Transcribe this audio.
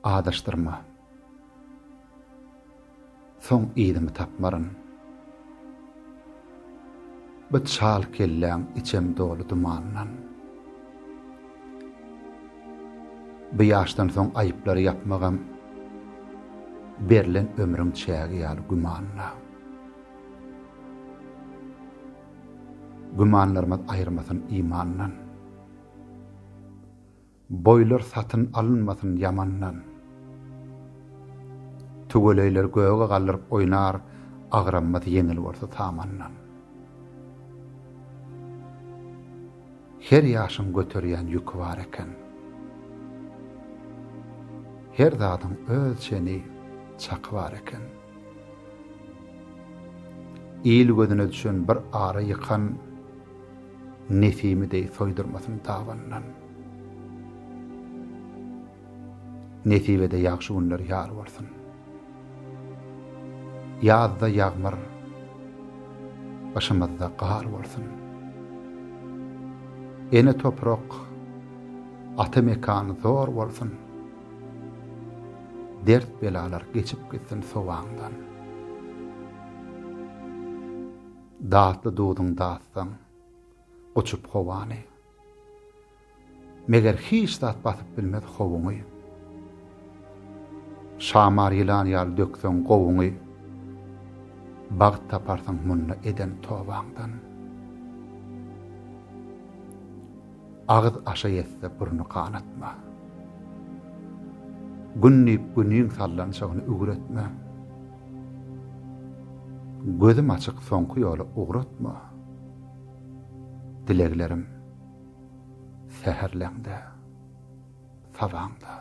adaşdyrma. Soň ýylymy tapmaryn. Bu çal kelläň içem dolu dumanlan. Bu ýaşdan soň aýyplary ýapmagam berilen ömrüm çägi ýaly gumanla. Gumanlarymyz aýyrmasyn imandan. Boylar satyn alınmasyn yamandan. Tuguleyler göge galyryp oynar, agrammat yeňil bolsa tamandan. Her ýaşyň göterýän ýükü bar eken. Her zadyň öz şeni çaky bar eken. İl gözüne düşen bir ara ýykan nefimi de soýdurmasyn tawandan. Nefibede ýagşy günler ýar bolsun. Ýazda ýagmar, başymyzda gar bolsun. Ene toprak, ata mekan zor bolsun. Dert belalar geçip gitsin sowaňdan. Dağıtlı doğdun dağıtsan, uçup hovany. Meger hiç dat batıp bilmez hovuňy. Şamar ýylan ýal döksen govuňy. Bagt taparsan munna eden towaňdan. Ağız aşa yetse burnu kanatma. Günnip günniň sallanşagyny ügretme. Gözüm açık soňky ýoly ugratma. Dileglerim seherlerde, sabaňda.